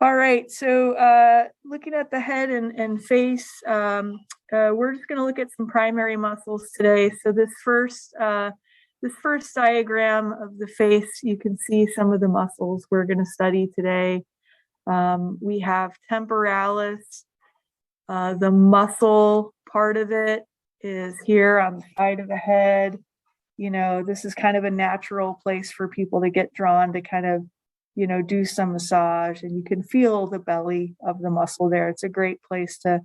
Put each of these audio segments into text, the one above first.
All right, so looking at the head and face, we're just going to look at some primary muscles today. So this first diagram of the face, you can see some of the muscles we're going to study today. We have temporalis. The muscle part of it is here on the side of the head. You know, this is kind of a natural place for people to get drawn to kind of, you know, do some massage, and you can feel the belly of the muscle there. It's a great place to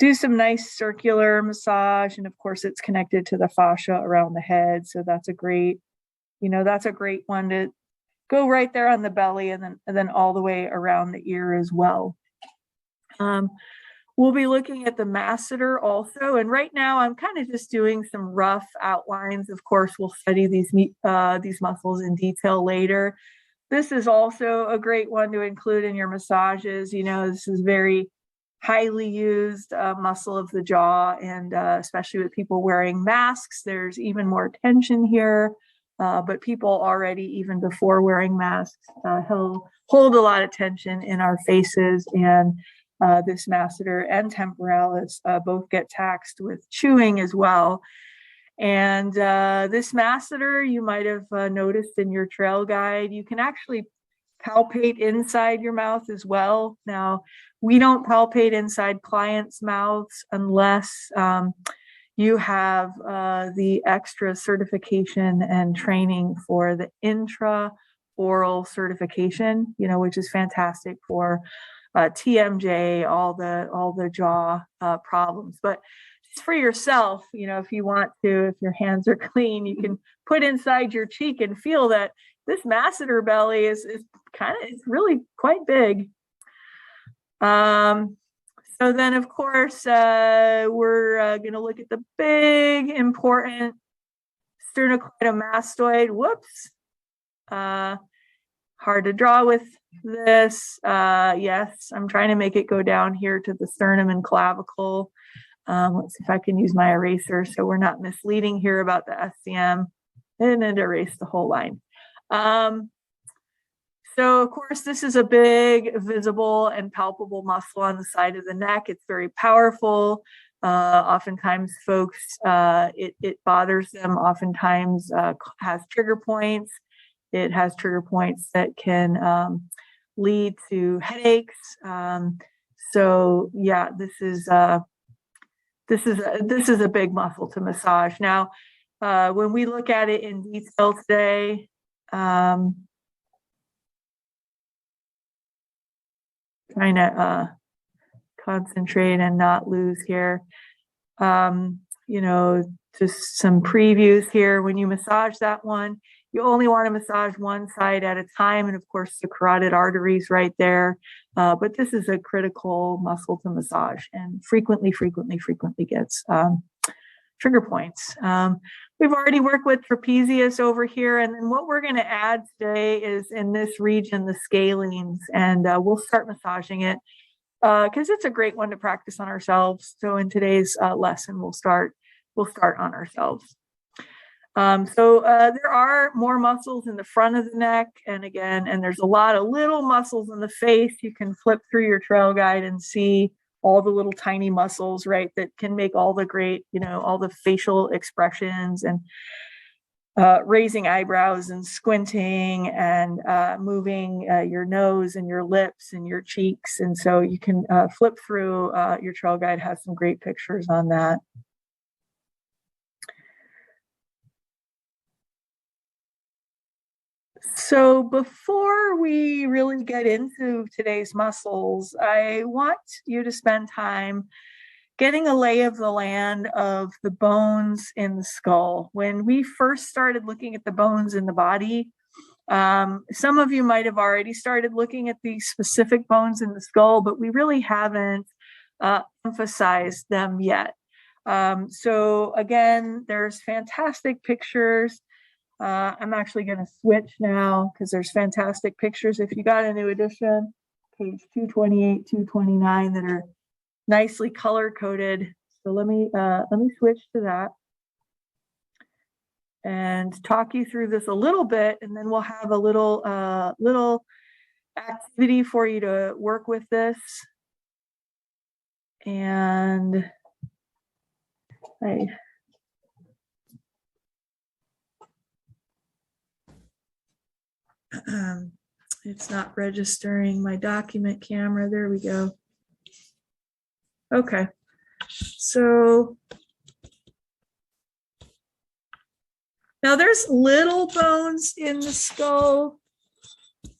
do some nice circular massage. And of course, it's connected to the fascia around the head. So that's a great, you know, that's a great one to go right there on the belly and then all the way around the ear as well. We'll be looking at the masseter also. And right now I'm kind of just doing some rough outlines. Of course, we'll study these muscles in detail later. This is also a great one to include in your massages. You know, this is very highly used muscle of the jaw, and especially with people wearing masks, there's even more tension here. But people already, even before wearing masks, hold a lot of tension in our faces, and this masseter and temporalis both get taxed with chewing as well. And this masseter, you might have noticed in your trail guide, you can actually palpate inside your mouth as well. Now, we don't palpate inside clients' mouths unless you have the extra certification and training for the intra-oral certification, you know, which is fantastic for TMJ, all the jaw problems. But just for yourself, you know, if you want to, if your hands are clean, you can put inside your cheek and feel that this masseter belly is it's really quite big. So then, of course, we're going to look at the big, important sternocleidomastoid. Whoops. Hard to draw with this. Yes, I'm trying to make it go down here to the sternum and clavicle. Let's see if I can use my eraser so we're not misleading here about the SCM. And it erased the whole line. So, of course, this is a big, visible, and palpable muscle on the side of the neck. It's very powerful. Oftentimes, folks, it bothers them. Oftentimes, has trigger points. It has trigger points that can lead to headaches. So, yeah, this is a big muscle to massage. Now, when we look at it in detail today, trying to concentrate and not lose here. You know, just some previews here. When you massage that one, you only want to massage one side at a time. And of course, the carotid arteries right there. But this is a critical muscle to massage and frequently gets trigger points. We've already worked with trapezius over here. And then what we're going to add today is in this region, the scalenes. And we'll start massaging it because it's a great one to practice on ourselves. So in today's lesson, we'll start on ourselves. So there are more muscles in the front of the neck. And there's a lot of little muscles in the face. You can flip through your trail guide and see all the little tiny muscles, right, that can make all the great, you know, all the facial expressions and raising eyebrows and squinting and moving your nose and your lips and your cheeks. And so you can flip through. Your trail guide has some great pictures on that. So before we really get into today's muscles, I want you to spend time getting a lay of the land of the bones in the skull. When we first started looking at the bones in the body, some of you might have already started looking at these specific bones in the skull, but we really haven't emphasized them yet. So again, there's fantastic pictures. I'm actually going to switch now because there's fantastic pictures. If you got a new edition, page 228, 229, that are nicely color coded. So let me switch to that and talk you through this a little bit, and then we'll have a little activity for you to work with this. And it's not registering my document camera. There we go. Okay, so now there's little bones in the skull,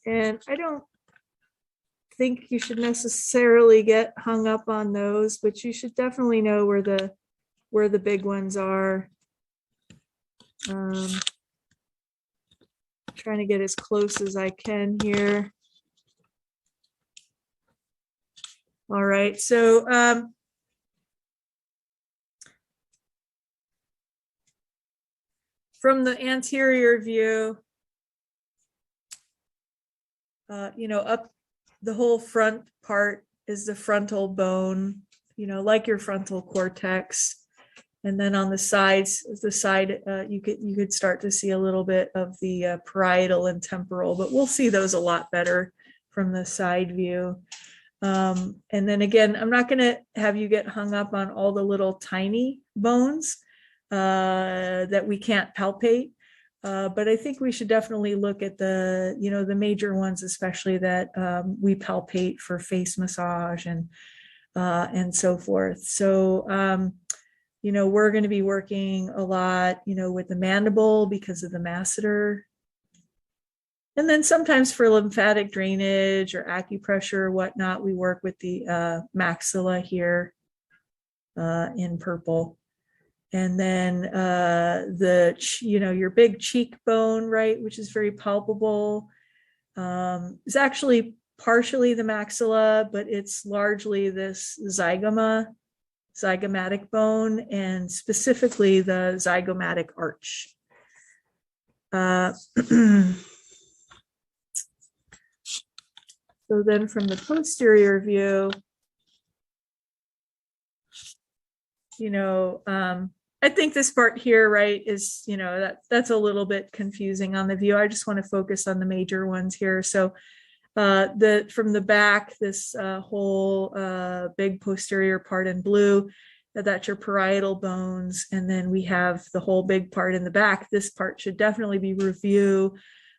and I don't think you should necessarily get hung up on those, but you should definitely know where the big ones are. Trying to get as close as I can here. All right, so from the anterior view, up the whole front part is the frontal bone, like your frontal cortex. And then on the sides, you could start to see a little bit of the parietal and temporal, but we'll see those a lot better from the side view. And then again, I'm not going to have you get hung up on all the little tiny bones that we can't palpate. But I think we should definitely look at the major ones, especially that we palpate for face massage and so forth. So, we're going to be working a lot, with the mandible because of the masseter. And then sometimes for lymphatic drainage or acupressure or whatnot, we work with the maxilla here in purple. And then your big cheekbone, right, which is very palpable, is actually partially the maxilla, but it's largely this zygomatic bone, and specifically the zygomatic arch. So then from the posterior view, I think this part here, right, is, that's a little bit confusing on the view. I just want to focus on the major ones here. So from the back, this whole big posterior part in blue, that's your parietal bones. And then we have the whole big part in the back. This part should definitely be review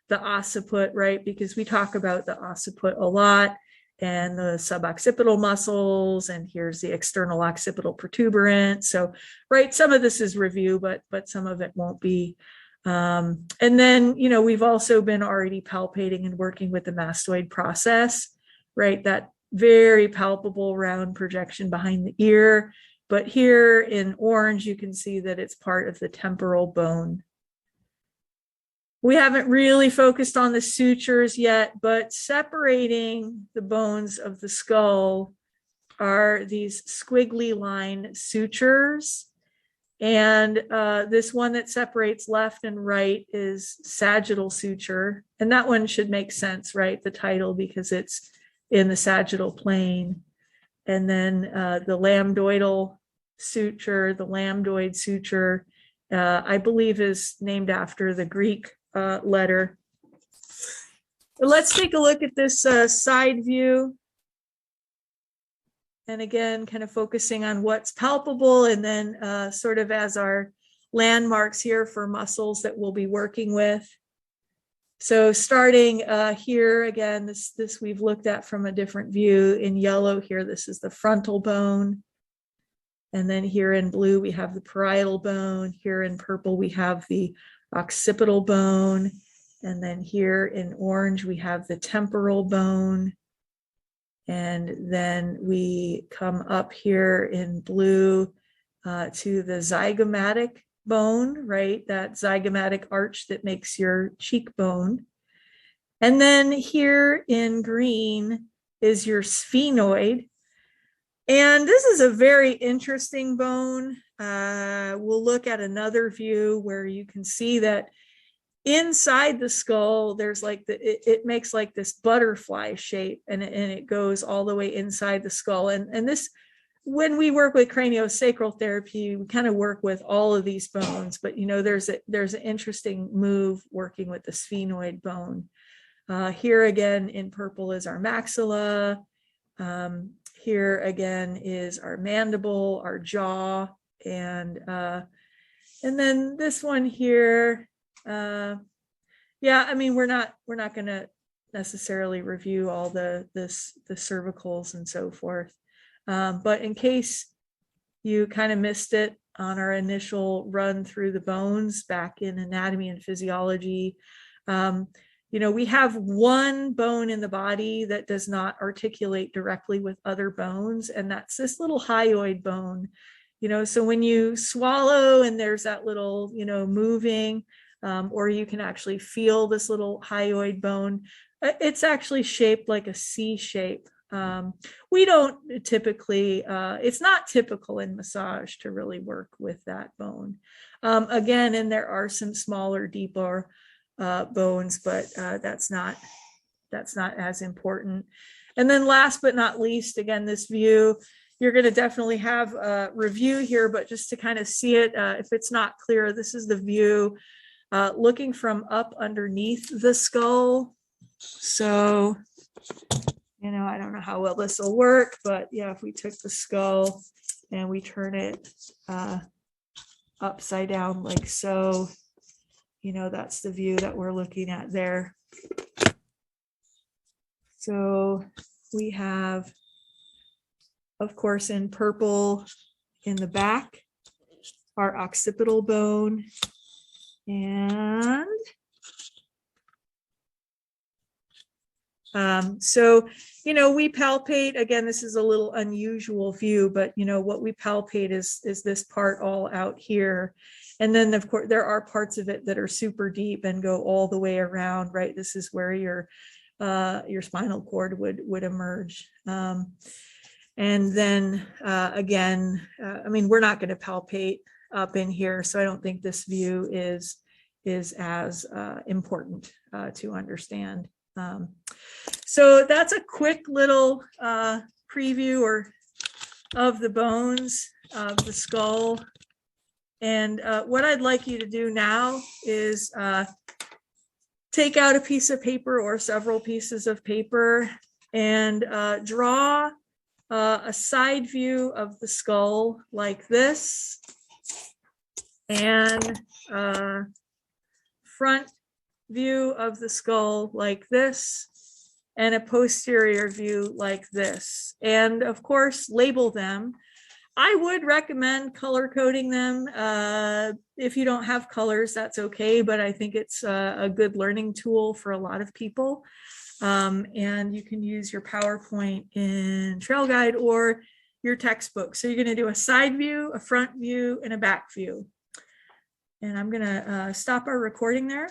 the occiput, right? Because we talk about the occiput a lot, and the suboccipital muscles, and here's the external occipital protuberant. So, right, some of this is review, but some of it won't be. And then, we've also been already palpating and working with the mastoid process, right? That very palpable round projection behind the ear. But here in orange, you can see that it's part of the temporal bone. We haven't really focused on the sutures yet, but separating the bones of the skull are these squiggly line sutures. And this one that separates left and right is sagittal suture. And that one should make sense, right? The title, because it's in the sagittal plane. And then the lambdoidal suture, the lambdoid suture, I believe is named after the Greek letter. But let's take a look at this side view. And again, kind of focusing on what's palpable, and then sort of as our landmarks here for muscles that we'll be working with. So starting here, again, this we've looked at from a different view. In yellow here, this is the frontal bone. And then here in blue, we have the parietal bone. Here in purple, we have the occipital bone. And then here in orange, we have the temporal bone. And then we come up here in blue to the zygomatic bone, right? That zygomatic arch that makes your cheekbone. And then here in green is your sphenoid. And this is a very interesting bone. We'll look at another view where you can see that inside the skull, there's like it makes like this butterfly shape, and it goes all the way inside the skull. And this, when we work with craniosacral therapy, we kind of work with all of these bones, but there's an interesting move working with the sphenoid bone. Here again in purple is our maxilla. Here again is our mandible, our jaw, and then this one here. Yeah, I mean, we're not going to necessarily review all the cervicals and so forth, but in case you kind of missed it on our initial run through the bones back in anatomy and physiology, you know, we have one bone in the body that does not articulate directly with other bones, and that's this little hyoid bone. You know, so when you swallow and there's that little, you know, moving, or you can actually feel this little hyoid bone, it's actually shaped like a C shape. We don't typically, it's not typical in massage to really work with that bone. Again, and there are some smaller, deeper bones, but that's not as important. And then last but not least, again, this view, you're going to definitely have a review here, but just to kind of see it, if it's not clear, this is the view looking from up underneath the skull. So, you know, I don't know how well this will work, but yeah, if we took the skull and we turn it upside down like so, you know, that's the view that we're looking at there. So we have, of course, in purple in the back, our occipital bone, and so, you know, we palpate, again, this is a little unusual view, but, you know, what we palpate is this part all out here. And then, of course, there are parts of it that are super deep and go all the way around, right? This is where your spinal cord would emerge. And then, again, I mean, we're not going to palpate up in here, so I don't think this view is as important to understand. So that's a quick little preview of the bones of the skull. And what I'd like you to do now is take out a piece of paper or several pieces of paper and draw a side view of the skull like this, and front view of the skull like this, and a posterior view like this. And of course, label them. I would recommend color coding them. If you don't have colors, that's okay, but I think it's a good learning tool for a lot of people. And you can use your PowerPoint in Trail Guide or your textbook. So you're going to do a side view, a front view, and a back view. And I'm going to stop our recording there.